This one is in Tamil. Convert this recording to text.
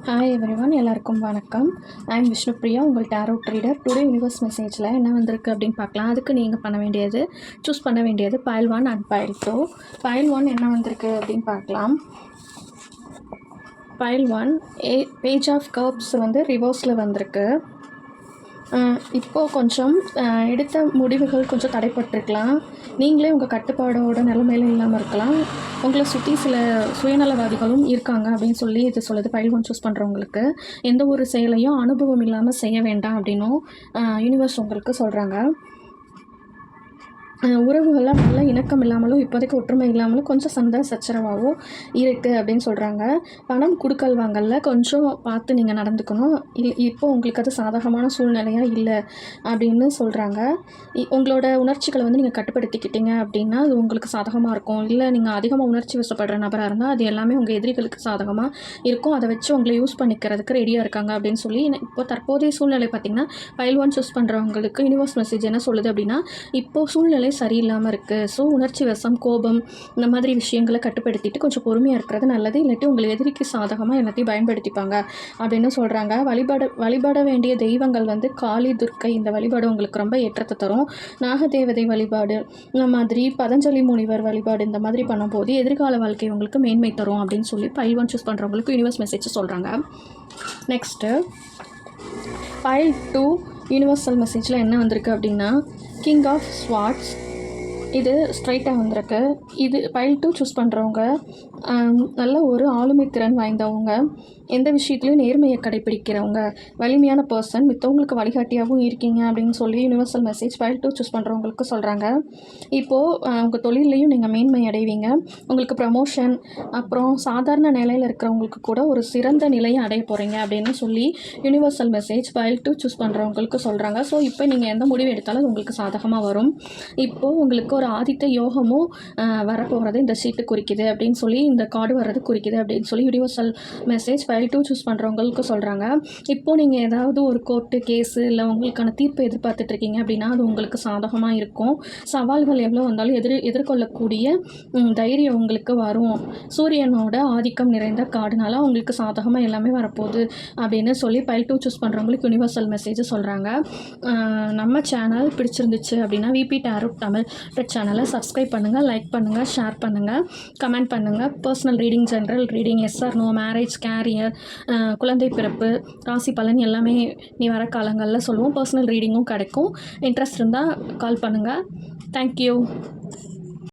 ஹாய் எவ்ரிவன், எல்லாருக்கும் வணக்கம். ஐ எம் விஷ்ணுப்ரியா, உங்கள் டேரோட் ரீடர். டுடே யூனிவர்ஸ் மெசேஜில் என்ன வந்திருக்கு அப்படின்னு பார்க்கலாம். அதுக்கு நீங்கள் சூஸ் பண்ண வேண்டியது பைல் 1 அண்ட் பைல் 2. பைல் 1 என்ன வந்திருக்கு அப்படின்னு பார்க்கலாம். பைல் 1 பேஜ் ஆஃப் கப்ஸ் ரிவர்ஸில் வந்திருக்கு. இப்போது கொஞ்சம் எடுத்த முடிவுகள் கொஞ்சம் தடைப்பட்டிருக்கலாம். நீங்களே உங்கள் கட்டுப்பாடோட நிலைமையில இல்லாமல் இருக்கலாம். உங்களை சுற்றி சில சுயநலவாதிகளும் இருக்காங்க அப்படின்னு சொல்லி இது சொல்லுது. பைல் 1 சூஸ் பண்ணுறவங்களுக்கு எந்த ஒரு செயலையும் அனுபவம் இல்லாமல் செய்ய வேண்டாம் அப்படின்னும் யூனிவர்ஸ் உங்களுக்கு சொல்கிறாங்க. உறவுகள்லாம் நல்ல இணக்கம் இல்லாமலும் இப்போதைக்கு ஒற்றுமை இல்லாமலும் கொஞ்சம் சண்டை சச்சரவாகவும் இருக்குது அப்படின்னு சொல்கிறாங்க. பணம் கொடுக்கல் வாங்கல கொஞ்சம் பார்த்து நீங்கள் நடந்துக்கணும். இப்போது உங்களுக்கு அது சாதகமான சூழ்நிலையாக இல்லை அப்படின்னு சொல்கிறாங்க. உங்களோட உணர்ச்சிகளை நீங்கள் கட்டுப்படுத்திக்கிட்டீங்க அப்படின்னா அது உங்களுக்கு சாதகமாக இருக்கும். இல்லை நீங்கள் அதிகமாக உணர்ச்சி வசப்படுற நபராக இருந்தால் அது எல்லாமே உங்கள் எதிரிகளுக்கு சாதகமாக இருக்கும். அதை வச்சு உங்களை யூஸ் பண்ணிக்கிறதுக்கு ரெடியாக இருக்காங்க அப்படின்னு சொல்லி இப்போ தற்போதைய சூழ்நிலை பார்த்திங்கன்னா பைல் 1 சூஸ் பண்ணுறவங்களுக்கு யூனிவர்ஸ் மெசேஜ் என்ன சொல்லுது அப்படின்னா, இப்போது சூழ்நிலை சரியில்லாமல் இருக்குது. ஸோ உணர்ச்சி வசம், கோபம் இந்த மாதிரி விஷயங்களை கட்டுப்படுத்திட்டு கொஞ்சம் பொறுமையாக இருக்கிறது நல்லது. இல்லாட்டி உங்களை எதிரிக்கு சாதகமாக எல்லாத்தையும் பயன்படுத்திப்பாங்க அப்படின்னு சொல்கிறாங்க. வழிபட வேண்டிய தெய்வங்கள் காளி, துர்க்கை. இந்த வழிபாடு உங்களுக்கு ரொம்ப ஏற்றத்தை தரும். நாகதேவதை வழிபாடு இந்த மாதிரி, பதஞ்சலி முனிவர் வழிபாடு இந்த மாதிரி பண்ணும்போது எதிர்கால வாழ்க்கை உங்களுக்கு மேன்மை தரும் அப்படின்னு சொல்லி பைல் 1 சூஸ் பண்ணுறவங்களுக்கு யூனிவர்ஸ் மெசேஜ் சொல்கிறாங்க. நெக்ஸ்ட்டு பைல் 2 யூனிவர்சல் மெசேஜில் என்ன வந்திருக்கு அப்படின்னா, கிங் ஆஃப் ஸ்வார்ட்ஸ். இது ஸ்ட்ரைட்டாக வந்திருக்கு. இது பைல் 2 சூஸ் பண்ணுறவங்க நல்ல ஒரு ஆளுமை திறன் வாய்ந்தவங்க, எந்த விஷயத்துலையும் நேர்மையை கடைப்பிடிக்கிறவங்க, வலிமையான பர்சன், மித்தவங்களுக்கு வழிகாட்டியாகவும் இருக்கீங்க அப்படின்னு சொல்லி யூனிவர்சல் மெசேஜ் பைல் 2 சூஸ் பண்ணுறவங்களுக்கு சொல்கிறாங்க. இப்போது உங்கள் தொழிலையும் நீங்கள் மேன்மை அடைவீங்க. உங்களுக்கு ப்ரமோஷன், அப்புறம் சாதாரண நிலையில் இருக்கிறவங்களுக்கு கூட ஒரு சிறந்த நிலையை அடைய போகிறீங்க அப்படின்னு சொல்லி யூனிவர்சல் மெசேஜ் பைல் 2 சூஸ் பண்ணுறவங்களுக்கு சொல்கிறாங்க. ஸோ இப்போ நீங்கள் எந்த முடிவு எடுத்தாலும் அது உங்களுக்கு சாதகமாக வரும். இப்போது உங்களுக்கு ஒரு ஆதித்த யோகமும் வரப்போகிறது இந்த சீட்டு குறிக்குது அப்படின்னு சொல்லி, இந்த கார்டு வர்றது குறிக்குது அப்படின்னு சொல்லி யூனிவர்சல் மெசேஜ் பைல் 2 சூஸ் பண்ணுறவங்களுக்கு சொல்கிறாங்க. இப்போது நீங்கள் ஏதாவது ஒரு கோர்ட்டு கேஸு இல்லை உங்களுக்கான தீர்ப்பை எதிர்பார்த்துட்ருக்கீங்க அப்படின்னா அது உங்களுக்கு சாதகமாக இருக்கும். சவால்கள் எவ்வளோ வந்தாலும் எதிர்கொள்ளக்கூடிய தைரியம் உங்களுக்கு வரும். சூரியனோட ஆதிக்கம் நிறைந்த கார்டுனால உங்களுக்கு சாதகமாக எல்லாமே வரப்போகுது அப்படின்னு சொல்லி பைல் 2 சூஸ் பண்ணுறவங்களுக்கு யூனிவர்சல் மெசேஜ் சொல்கிறாங்க. நம்ம சேனல் பிடிச்சிருந்துச்சு அப்படின்னா விபி டேரோட் தமிழ் சேனலை சப்ஸ்கிரைப் பண்ணுங்கள், லைக் பண்ணுங்கள், ஷேர் பண்ணுங்கள், கமெண்ட் பண்ணுங்கள். Personal reading, general reading, yes or no, marriage, career, குழந்தை பிறப்பு, ராசி பலன் எல்லாமே நீ வர காலங்களில் சொல்லுவோம். பர்சனல் ரீடிங்கும் கிடைக்கும். இன்ட்ரெஸ்ட் இருந்தால் கால் பண்ணுங்கள். தேங்க்யூ.